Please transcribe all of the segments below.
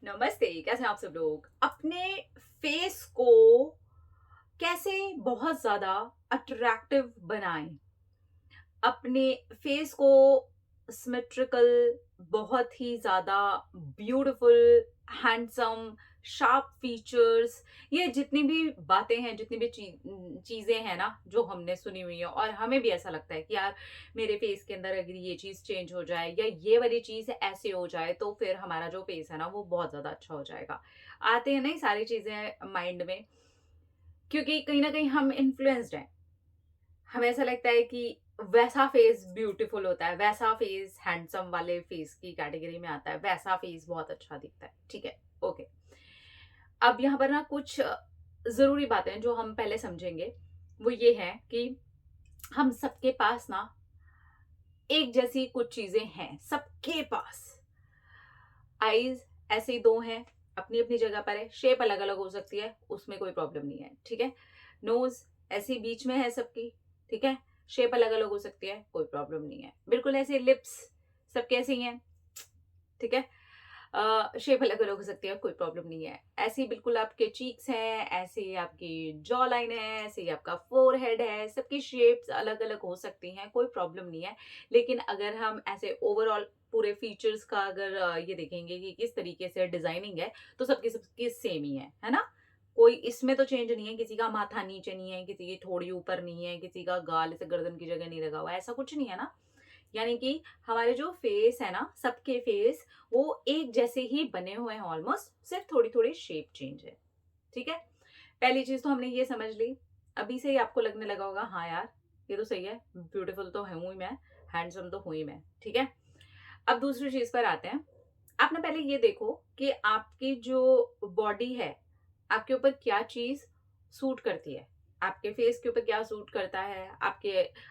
नमस्ते, कैसे हैं आप सब लोग? अपने फेस को कैसे बहुत ज़्यादा अट्रैक्टिव बनाएँ? अपने फेस को सिमेट्रिकल, बहुत ही ज़्यादा ब्यूटीफुल, हैंडसम, शार्प फीचर्स, ये जितनी भी बातें हैं, जितनी भी चीज़ें हैं ना, जो हमने सुनी हुई हैं और हमें भी ऐसा लगता है कि यार मेरे फेस के अंदर अगर ये चीज़ चेंज हो जाए या ये वाली चीज़ ऐसे हो जाए तो फिर हमारा जो फेस है ना वो बहुत ज़्यादा अच्छा हो जाएगा। आते हैं ना ये सारी चीज़ें माइंड में, क्योंकि कहीं न कहीं हम इन्फ्लुएंस्ड हैं। हमें ऐसा लगता है कि वैसा फेस ब्यूटीफुल होता है, वैसा फेस हैंडसम वाले फेस की कैटेगरी में आता है, वैसा फेस बहुत अच्छा दिखता है। ठीक है, ओके। अब यहाँ पर ना कुछ ज़रूरी बातें जो हम पहले समझेंगे, वो ये है कि हम सबके पास ना एक जैसी कुछ चीज़ें हैं, सबके पास। आईज़ ऐसे ही 2 हैं, अपनी-अपनी जगह पर है, शेप अलग-अलग हो सकती है, उसमें कोई प्रॉब्लम नहीं है, ठीक है? नोज़ ऐसे ही बीच में है सबकी, ठीक है? शेप अलग-अलग हो सकती है, कोई प्रॉब्लम नहीं है। बिल्कुल ऐसे लिप्स सबके ऐसे ही हैं, ठीक है? शेप अलग-अलग हो सकती है, कोई प्रॉब्लम नहीं है। ऐसे ही बिल्कुल आपके चीक्स हैं, ऐसे ही आपकी जॉ लाइन है, ऐसे ही आपका फोरहेड है, सबकी शेप्स अलग-अलग हो सकती हैं, कोई प्रॉब्लम नहीं है। लेकिन अगर हम ऐसे ओवरऑल पूरे फीचर्स का अगर ये देखेंगे कि किस तरीके से डिज़ाइनिंग है, तो सबकी सबकी सेम ही है ना? कोई इसमें तो चेंज नहीं है, किसी का माथा नीचे नहीं है, किसी की ठोड़ी ऊपर नहीं है, किसी का गाल ऐसे गर्दन की जगह नहीं लगा हुआ है, ऐसा कुछ नहीं है ना? यानी कि हमारे जो फेस है ना, सबके फेस वो एक जैसे ही बने हुए हैं ऑलमोस्ट, सिर्फ थोड़ी-थोड़ी शेप चेंज है, ठीक है? पहली चीज़ तो हमने ये समझ ली। अभी से ही आपको लगने लगा होगा हाँ यार, ये तो सही है, ब्यूटीफुल तो हूँ ही मैं, हैंडसम तो हूँ ही मैं, ठीक है? अब दूसरी चीज़ पर आते हैं। आप ना पहले ये देखो कि आपकी जो बॉडी है, आपके ऊपर क्या चीज़ सूट करती है। आपके फेस के ऊपर क्या सूट करता है,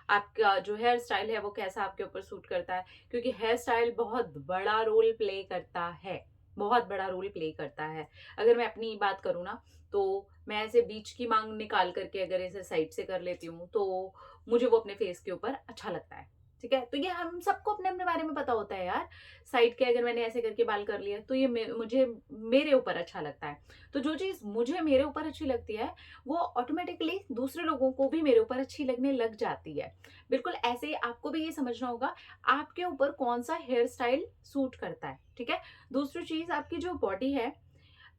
आपका जो हेयर स्टाइल है वो कैसा आपके ऊपर सूट करता है। क्योंकि हेयर स्टाइल बहुत बड़ा रोल प्ले करता है, बहुत बड़ा रोल प्ले करता है। अगर मैं अपनी बात करूँ ना, तो मैं ऐसे बीच की मांग निकाल करके अगर ऐसे साइड से कर लेती हूँ, तो मुझे वो अपने फेस के ऊपर अच्छा लगता है। ठीक है? तो ये हम सबको अपने-अपने बारे में पता होता है यार। साइड के अगर मैंने ऐसे करके बाल कर लिया तो ये मुझे मेरे ऊपर अच्छा लगता है। तो जो चीज़ मुझे मेरे ऊपर अच्छी लगती है, वो ऑटोमेटिकली दूसरे लोगों को भी मेरे ऊपर अच्छी लगने लग जाती है। बिल्कुल ऐसे ही आपको भी ये समझना होगा, आपके ऊपर कौन-सा हेयर स्टाइल सूट करता है, ठीक है? दूसरी चीज़, आपकी जो बॉडी है,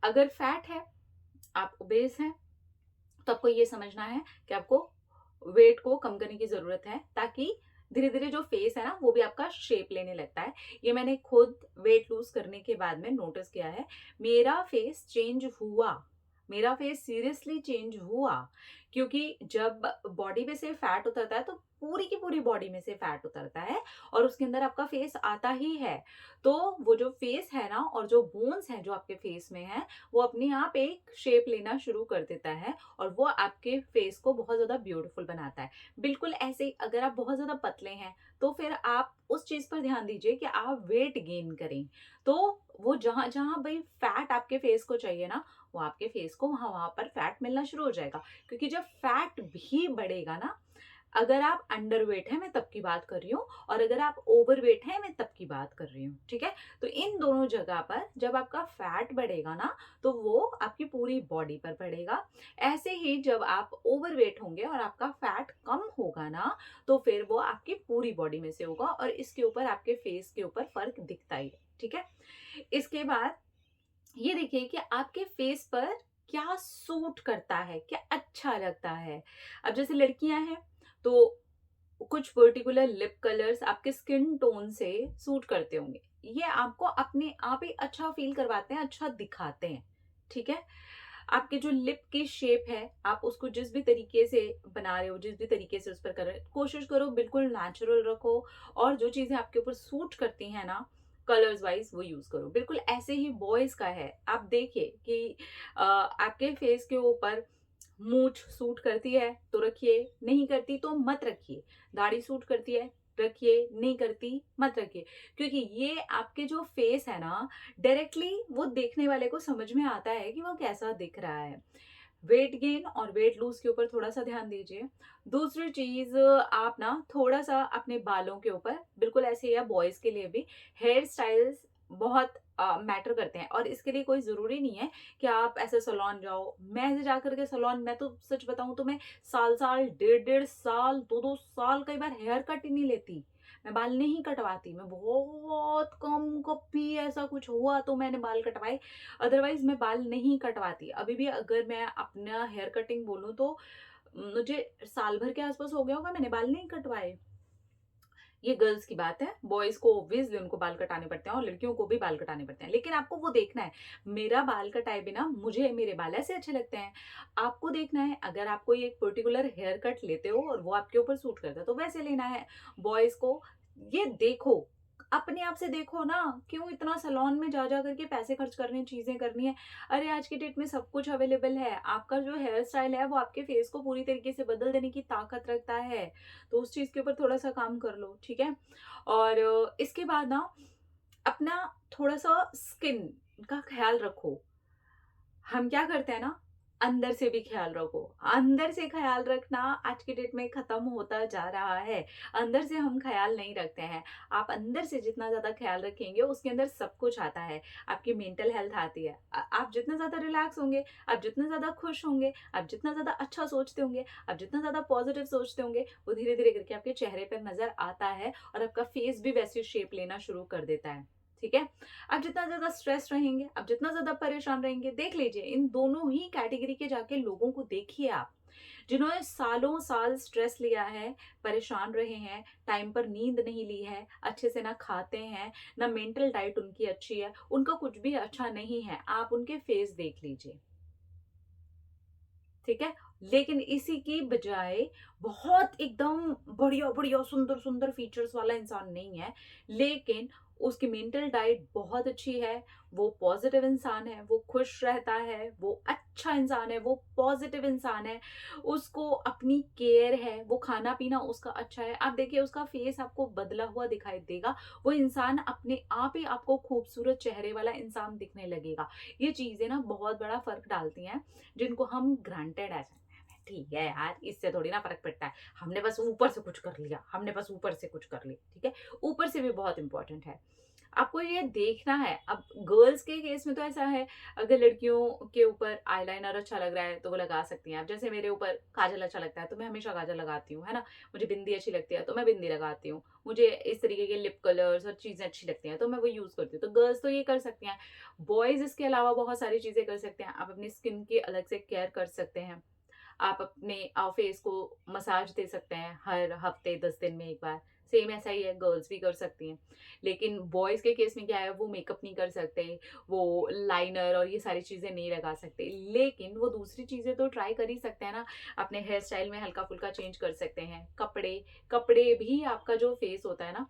अगर फैट है, आप ओबेस हैं, तो आपको ये समझना है कि आपको वेट को कम करने की ज़रूरत है, ताकि धीरे-धीरे जो फेस है ना, वो भी आपका शेप लेने लगता है। ये मैंने खुद वेट लूज़ करने के बाद में नोटिस किया है। मेरा फेस चेंज हुआ, मेरा फेस सीरियसली चेंज हुआ, क्योंकि जब बॉडी में से फैट उतरता है, तो पूरी की पूरी बॉडी में से फैट उतरता है और उसके अंदर आपका फेस आता ही है। तो वो जो फेस है ना और जो बोन्स हैं जो आपके फेस में हैं, वो अपने आप एक शेप लेना शुरू कर देता है और वो आपके फेस को बहुत ज़्यादा ब्यूटीफुल बनाता है। बिल्कुल ऐसे ही अगर आप बहुत ज़्यादा पतले हैं, तो फिर आप उस चीज़ पर ध्यान दीजिए कि आप वेट गेन करें। तो वो जहाँ-जहाँ भई फैट आपके फेस को चाहिए ना, वो आपके फेस को वहाँ-वहाँ पर फैट मिलना शुरू हो जाएगा। क्योंकि जब फैट भी बढ़ेगा ना, अगर आप अंडरवेट हैं, मैं तब की बात कर रही हूँ, और अगर आप ओवरवेट हैं, मैं तब की बात कर रही हूँ, ठीक है? तो इन दोनों जगह पर जब आपका फैट बढ़ेगा ना, तो वो आपकी पूरी बॉडी पर पड़ेगा। ऐसे ही जब आप ओवरवेट होंगे और आपका फैट कम होगा ना, तो फिर वो आपकी पूरी बॉडी में से होगा और इसके ऊपर आपके फेस के ऊपर फ़र्क दिखता ही है, ठीक है? इसके बाद ये देखिए कि आपके फेस पर क्या सूट करता है, क्या अच्छा लगता है। अब जैसे लड़कियां हैं, तो कुछ पर्टिकुलर लिप कलर्स आपके स्किन टोन से सूट करते होंगे। ये आपको अपने आप ही अच्छा फील करवाते हैं, अच्छा दिखाते हैं, ठीक है? आपके जो लिप की शेप है, आप उसको जिस भी तरीके से बना रहे हो, जिस भी तरीके से उस पर कर रहे हो, कोशिश करो बिल्कुल नेचुरल रखो, और जो चीज़ें आपके ऊपर सूट करती हैं ना, कलर्स वाइज़, वो यूज़ करो। बिल्कुल ऐसे ही बॉयज़ का है। आप देखिए कि आपके फेस के ऊपर मूंछ सूट करती है तो रखिए, नहीं करती तो मत रखिए। दाढ़ी सूट करती है, रखिए, नहीं करती मत रखिए। क्योंकि ये आपके जो फेस है ना, डायरेक्टली वो देखने वाले को समझ में आता है कि वो कैसा दिख रहा है। वेट गेन और वेट लूज़ के ऊपर थोड़ा-सा ध्यान दीजिए। दूसरी चीज़, आप ना थोड़ा-सा अपने बालों के ऊपर, बिल्कुल ऐसे ही है बॉयज़ के लिए भी, हेयर स्टाइल्स बहुत मैटर करते हैं और इसके लिए कोई ज़रूरी नहीं है कि आप ऐसे सैलून जाओ। मैं ऐसे जाकर के सैलून, मैं तो सच बताऊँ तो मैं साल-साल, डेढ़-डेढ़ साल, 2-2 साल कई बार हेयर कट ही नहीं लेती। मैं बाल नहीं कटवाती, मैं बहुत कम कभी ऐसा कुछ हुआ तो मैंने बाल कटवाए, अदरवाइज़ मैं बाल नहीं कटवाती। अभी भी अगर मैं अपना हेयर कटिंग बोलूँ तो मुझे साल भर के आस-पास हो गया होगा मैंने बाल नहीं कटवाए। ये गर्ल्स की बात है, बॉयज़ को ऑब्वियसली उनको बाल कटाने पड़ते हैं और लड़कियों को भी बाल कटाने पड़ते हैं। लेकिन आपको वो देखना है, मेरा बाल कटाए बिना मुझे मेरे बाल ऐसे अच्छे लगते हैं। आपको देखना है, अगर आप कोई एक पर्टिकुलर हेयर कट लेते हो और वो आपके ऊपर सूट करता है, तो वैसे लेना है। बॉयज़ को ये देखो, अपने आप से देखो ना, क्यों इतना सैलून में जा-जा करके पैसे खर्च करने, चीज़ें करनी है। अरे आज की डेट में सब कुछ अवेलेबल है। आपका जो हेयर स्टाइल है, वो आपके फेस को पूरी तरीके से बदल देने की ताकत रखता है। तो उस चीज़ के ऊपर थोड़ा-सा काम कर लो, ठीक है? और इसके बाद ना अपना थोड़ा-सा स्किन का ख़्याल रखो। हम क्या करते हैं ना, अंदर से भी ख़्याल रखो। अंदर से ख़्याल रखना आज की डेट में ख़त्म होता जा रहा है। अंदर से हम ख़्याल नहीं रखते हैं। आप अंदर से जितना ज़्यादा ख़्याल रखेंगे, उसके अंदर सब कुछ आता है। आपकी मेंटल हेल्थ आती है। आप जितना ज़्यादा रिलैक्स होंगे, आप जितना ज़्यादा खुश होंगे, आप जितना ज़्यादा अच्छा सोचते होंगे, आप जितना ज़्यादा पॉज़िटिव सोचते होंगे, वो धीरे-धीरे करके आपके चेहरे पर नज़र आता है और आपका फेस भी वैसी शेप लेना शुरू कर देता है। ठीक है? आप जितना ज़्यादा स्ट्रेस रहेंगे, आप जितना ज़्यादा परेशान रहेंगे, देख लीजिए इन दोनों ही कैटेगरी के जाके लोगों को देखिए आप, जिन्होंने सालों साल स्ट्रेस लिया है, परेशान रहे हैं, टाइम पर नींद नहीं ली है, अच्छे से ना खाते हैं, ना मेंटल डाइट उनकी अच्छी है, उनका कुछ भी अच्छा नहीं है। आप उनके फेस देख लीजिए। ठीक है? लेकिन इसी की बजाय बहुत एकदम बढ़िया-बढ़िया, सुंदर-सुंदर फीचर्स वाला इंसान नहीं है, लेकिन उसकी मेंटल डाइट बहुत अच्छी है, वो पॉज़िटिव इंसान है, वो खुश रहता है, वो अच्छा इंसान है, वो पॉज़िटिव इंसान है, उसको अपनी केयर है, वो खाना-पीना उसका अच्छा है। आप देखिए उसका फेस आपको बदला हुआ दिखाई देगा, वो इंसान अपने आप ही आपको खूबसूरत चेहरे वाला इंसान दिखने लगेगा। ये चीज़ें ना बहुत बड़ा फ़र्क डालती हैं, जिनको हम ग्रांटेड ऐसे ठीक है यार, इससे थोड़ी ना फ़र्क पड़ता है। हमने बस ऊपर से कुछ कर लिया, हमने बस ऊपर से कुछ कर लिया, ठीक है? ऊपर से भी बहुत इम्पोर्टेंट है। आपको ये देखना है, अब गर्ल्स के केस में तो ऐसा है, अगर लड़कियों के ऊपर आईलाइनर अच्छा लग रहा है, तो वो लगा सकती हैं। अब जैसे मेरे ऊपर काजल अच्छा लगता है, तो मैं हमेशा काजल लगाती हूँ, है ना? मुझे बिंदी अच्छी लगती है, तो मैं बिंदी लगाती हूँ। मुझे इस तरीके के लिप कलर्स और चीज़ें अच्छी लगती हैं, तो मैं वो यूज़ करती हूँ। तो गर्ल्स तो ये कर सकती हैं। बॉयज़ इसके अलावा बहुत सारी चीज़ें कर सकते हैं। आप अपनी स्किन की अलग से केयर कर सकते हैं। आप अपने फेस को मसाज दे सकते हैं हर हफ्ते 10 दिन में 1 बार। सेम ऐसा ही है, गर्ल्स भी कर सकती हैं। लेकिन बॉयज़ के केस में क्या है, वो मेकअप नहीं कर सकते, वो लाइनर और ये सारी चीज़ें नहीं लगा सकते। लेकिन वो दूसरी चीज़ें तो ट्राई कर ही सकते हैं ना, अपने हेयर स्टाइल में हल्का-फुल्का चेंज कर सकते हैं। कपड़े कपड़े भी आपका जो फेस होता है ना,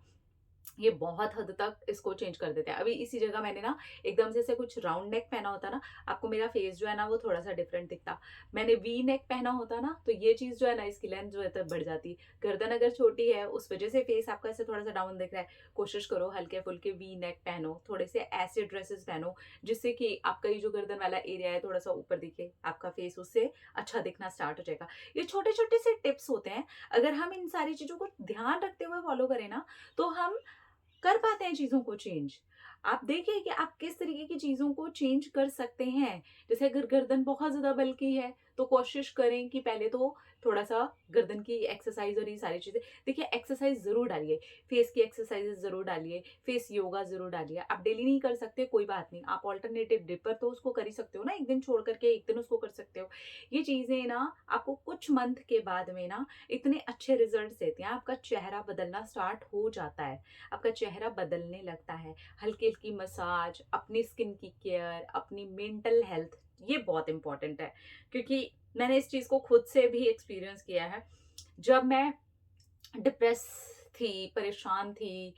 ये बहुत हद तक इसको चेंज कर देते हैं। अभी इसी जगह मैंने ना एकदम से ऐसे कुछ राउंड नेक पहना होता ना, आपको मेरा फेस जो है ना वो थोड़ा-सा डिफरेंट दिखता। मैंने वी नेक पहना होता ना, तो ये चीज़ जो है ना इसकी लेंथ जो है तब बढ़ जाती। गर्दन अगर छोटी है उस वजह से फेस आपका ऐसे थोड़ा-सा डाउन दिख रहा है, कोशिश करो हल्के-फुल्के वी नेक पहनो, थोड़े से ऐसे ड्रेसेस पहनो जिससे कि आपका ये जो गर्दन वाला एरिया है थोड़ा-सा ऊपर दिखे, आपका फेस उससे अच्छा दिखना स्टार्ट हो जाएगा। ये छोटे-छोटे से टिप्स होते हैं, अगर हम इन सारी चीज़ों को ध्यान रखते हुए फॉलो करें ना, तो हम कर पाते हैं चीज़ों को चेंज। आप देखिए कि आप किस तरीके की चीज़ों को चेंज कर सकते हैं। जैसे अगर गर्दन बहुत ज़्यादा बल्की है, तो कोशिश करें कि पहले तो थोड़ा-सा गर्दन की एक्सरसाइज़ और ये सारी चीज़ें देखिए एक्सरसाइज़ ज़रूर डालिए, फेस की एक्सरसाइज़ेज़ ज़रूर डालिए, फेस योगा ज़रूर डालिए। आप डेली नहीं कर सकते कोई बात नहीं, आप अल्टरनेटिव डे पर तो उसको कर ही सकते हो ना, 1 दिन छोड़ कर के 1 दिन उसको कर सकते हो। ये चीज़ें ना आपको कुछ मंथ के बाद में ना इतने अच्छे रिज़ल्ट्स देती हैं, आपका चेहरा बदलना स्टार्ट हो जाता है। आपका चेहरा बदलने लगता है। हल्की-हल्की मसाज, अपनी स्किन की केयर, अपनी मेंटल हेल्थ, ये बहुत इम्पोर्टेंट है। क्योंकि मैंने इस चीज़ को खुद से भी एक्सपीरियंस किया है। जब मैं डिप्रेस थी, परेशान थी,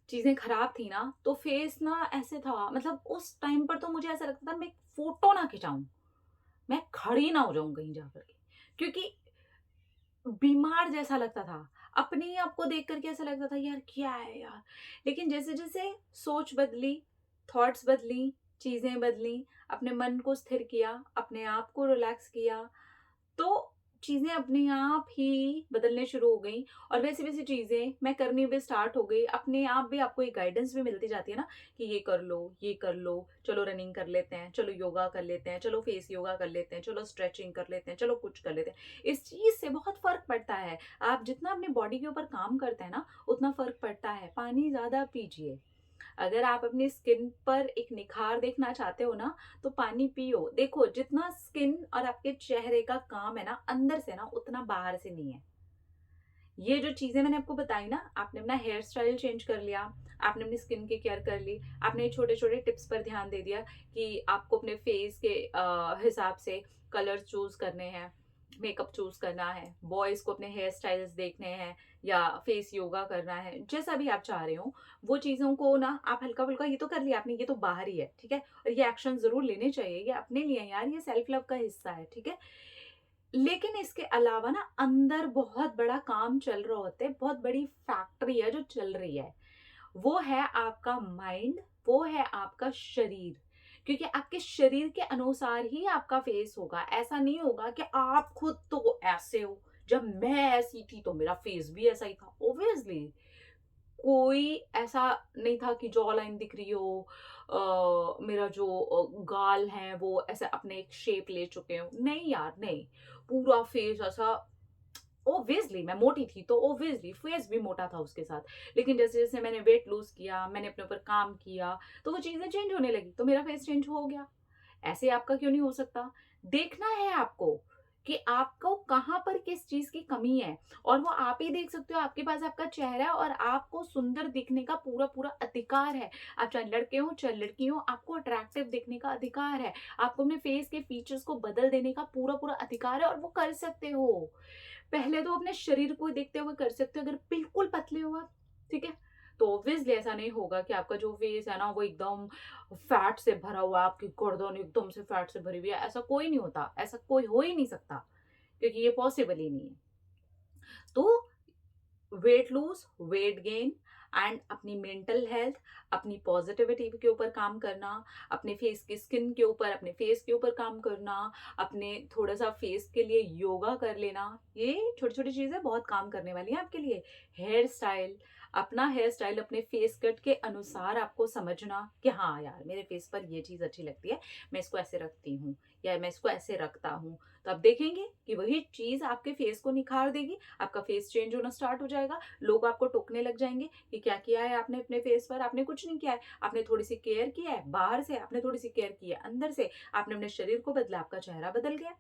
चीज़ें खराब थी ना, तो फेस ना ऐसे था, मतलब उस टाइम पर तो मुझे ऐसा लगता था मैं एक फ़ोटो ना खिंचाऊँ, मैं खड़ी ना हो जाऊँ कहीं जाकर के। क्योंकि बीमार जैसा लगता था। अपने ही आप को देख कर के ऐसा लगता था यार क्या है यार? लेकिन जैसे-जैसे सोच बदली, थॉट्स बदली, चीज़ें बदली, अपने मन को स्थिर किया, अपने आप को रिलैक्स किया, तो चीज़ें अपने आप ही बदलने शुरू हो गई और वैसी-वैसी चीज़ें मैं करनी भी स्टार्ट हो गई। अपने आप भी आपको एक गाइडेंस भी मिलती जाती है ना कि ये कर लो, चलो रनिंग कर लेते हैं, चलो योगा कर लेते हैं, चलो फेस योगा कर लेते हैं, चलो स्ट्रेचिंग कर लेते हैं, चलो कुछ कर लेते हैं। इस चीज़ से बहुत फ़र्क पड़ता है। आप जितना अपनी बॉडी के ऊपर काम करते हैं ना, उतना फ़र्क पड़ता है। पानी ज़्यादा पीजिए। अगर आप अपनी स्किन पर एक निखार देखना चाहते हो ना, तो पानी पियो। देखो जितना स्किन और आपके चेहरे का काम है ना, अंदर से ना उतना बाहर से नहीं है। ये जो चीज़ें मैंने आपको बताई ना, आपने अपना हेयर स्टाइल चेंज कर लिया, आपने अपनी स्किन की केयर कर ली, आपने छोटे-छोटे टिप्स पर ध्यान दे दिया कि आपको अपने फेस के हिसाब से कलर्स चूज़ करने हैं, मेकअप चूज़ करना है, बॉयज़ को अपने हेयर स्टाइल्स देखने हैं या फेस योगा करना है, जैसा भी आप चाह रहे हो, वो चीज़ों को ना आप हल्का-फुल्का ये तो कर लिया आपने, ये तो बाहर ही है, ठीक है? और ये एक्शन ज़रूर लेने चाहिए, ये अपने लिए है यार, ये सेल्फ लव का हिस्सा है, ठीक है? लेकिन इसके अलावा ना अंदर बहुत बड़ा काम चल रहा होता है, बहुत बड़ी फैक्ट्री है जो चल रही है। वो है आपका माइंड, वो है आपका शरीर। क्योंकि आपके शरीर के अनुसार ही आपका फेस होगा। ऐसा नहीं होगा कि आप खुद तो ऐसे हो, जब मैं ऐसी थी तो मेरा फेस भी ऐसा ही था। ऑब्वियसली कोई ऐसा नहीं था कि जॉ लाइन दिख रही हो, मेरा जो गाल हैं वो ऐसे अपने एक शेप ले चुके हो। नहीं यार, नहीं। पूरा फेस ऐसा, ऑब्वियसली मैं मोटी थी तो ऑब्वियसली फेस भी मोटा था उसके साथ। लेकिन जैसे-जैसे मैंने वेट लूज़ किया, मैंने अपने ऊपर काम किया, तो वो चीज़ें चेंज होने लगी, तो मेरा फेस चेंज हो गया। ऐसे आपका क्यों नहीं हो सकता? देखना है आपको कि आपको कहाँ पर किस चीज़ की कमी है और वो आप ही देख सकते हो, आपके पास आपका चेहरा है और आपको सुंदर दिखने का पूरा-पूरा अधिकार है। आप चाहे लड़के हो, चाहे लड़की हो, आपको अट्रैक्टिव दिखने का अधिकार है। आपको अपने फेस के फीचर्स को बदल देने का पूरा-पूरा अधिकार है और वो कर सकते हो। पहले तो अपने शरीर को देखते हुए कर सकते हो, अगर बिल्कुल पतले हो आप, ठीक है? तो ऑब्वियसली ऐसा नहीं होगा कि आपका जो फेस है ना वो एकदम फैट से भरा हुआ है, आपकी गर्दन एकदम से फैट से भरी हुई है, ऐसा कोई नहीं होता, ऐसा कोई हो ही नहीं सकता, क्योंकि ये पॉसिबल ही नहीं है। तो weight lose, weight gain and अपनी मेंटल हेल्थ, अपनी पॉजिटिविटी के ऊपर काम करना, अपने फेस की स्किन के ऊपर, अपने फेस के ऊपर काम करना, अपने थोड़ा सा फेस के लिए योगा कर लेना, ये छोटी छोटी चीजें बहुत काम करने वाली हैं आपके लिए। हेयर स्टाइल, अपना हेयर स्टाइल अपने फेस कट के अनुसार आपको समझना कि हाँ यार मेरे फेस पर ये चीज अच्छी लगती है, मैं इसको ऐसे रखती हूँ या मैं इसको ऐसे रखता हूँ। तो आप देखेंगे कि वही चीज आपके फेस को निखार देगी, आपका फेस चेंज होना स्टार्ट हो जाएगा। लोग आपको टोकने लग जाएंगे कि क्या किया है आपने अपने फेस पर, आपने कुछ नहीं किया है, आपने थोड़ी सी केयर किया है बाहर से, आपने थोड़ी सी केयर की है अंदर से, आपने अपने शरीर को बदला, आपका चेहरा बदल गया।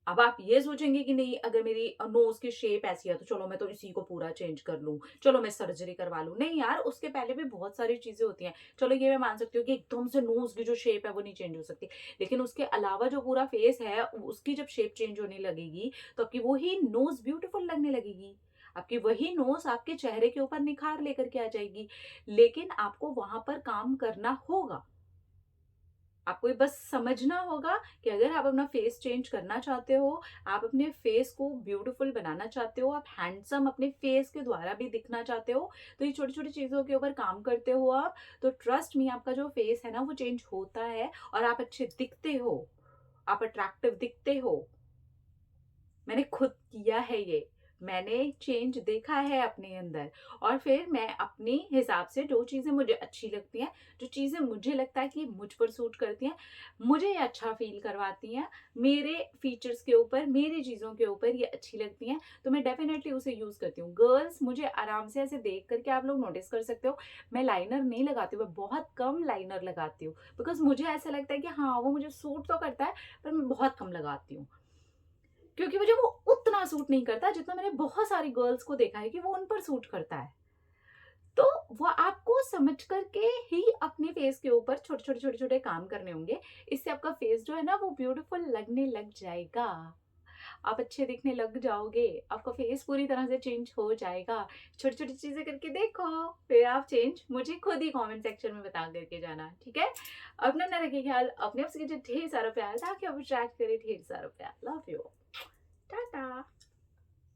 अब आप ये सोचेंगे कि नहीं, अगर मेरी नोज की शेप ऐसी है तो चलो मैं तो इसी को पूरा चेंज कर लूं, चलो मैं सर्जरी करवा लूं। नहीं यार, उसके पहले भी बहुत सारी चीजें होती हैं। चलो ये मैं मान सकती हूँ कि एकदम से नोज की जो शेप है वो नहीं चेंज हो सकती, लेकिन उसके अलावा जो पूरा फेस है उसकी जब शेप चेंज होने लगेगी तो आपकी वही नोज ब्यूटीफुल लगने लगेगी। आपकी वही नोज आपके चेहरे के ऊपर निखार लेकर के आ जाएगी। लेकिन आपको वहां पर काम करना होगा। आपको ये बस समझना होगा कि अगर आप अपना फेस चेंज करना चाहते हो, आप अपने फेस को ब्यूटीफुल बनाना चाहते हो, आप हैंडसम अपने फेस के द्वारा भी दिखना चाहते हो, तो ये छोटी-छोटी चीज़ों के ऊपर काम करते हो आप, तो ट्रस्ट मी आपका जो फेस है ना वो चेंज होता है और आप अच्छे दिखते हो, आप अट्रैक्टिव दिखते हो। मैंने खुद किया है ये। मैंने चेंज देखा है अपने अंदर और फिर मैं अपने हिसाब से जो चीज़ें मुझे अच्छी लगती हैं, जो चीज़ें मुझे लगता है कि मुझ पर सूट करती हैं, मुझे ये अच्छा फ़ील करवाती हैं, मेरे फीचर्स के ऊपर, मेरी चीज़ों के ऊपर ये अच्छी लगती हैं, तो मैं डेफ़िनेटली उसे यूज़ करती हूँ। गर्ल्स मुझे आराम से ऐसे देख कर के आप लोग नोटिस कर सकते हो, मैं लाइनर नहीं लगाती हूँ, मैं बहुत कम लाइनर लगाती हूँ। बिकॉज़ मुझे ऐसा लगता है कि हाँ, वो मुझे सूट तो करता है, पर मैं बहुत कम लगाती हूँ। क्योंकि मुझे वो उतना सूट नहीं करता जितना मैंने बहुत सारी गर्ल्स को देखा है कि वो उन पर सूट करता है। तो वो आपको समझ करके ही अपने फेस के ऊपर छोटे-छोटे काम करने होंगे। इससे आपका फेस जो है ना वो ब्यूटीफुल लगने लग जाएगा। आप अच्छे दिखने लग जाओगे, आपका फेस पूरी तरह से चेंज हो जाएगा। छोटी-छोटी चीज़ें करके देखो, फिर आप चेंज मुझे खुद ही कमेंट सेक्शन में बता करके जाना, ठीक है? अपना ना रखिए ख्याल, अपने आप से कीजिए ढेर सारा प्यार ताकि आप अट्रैक्ट करें ढेर सारा प्यार। Love you. टाटा।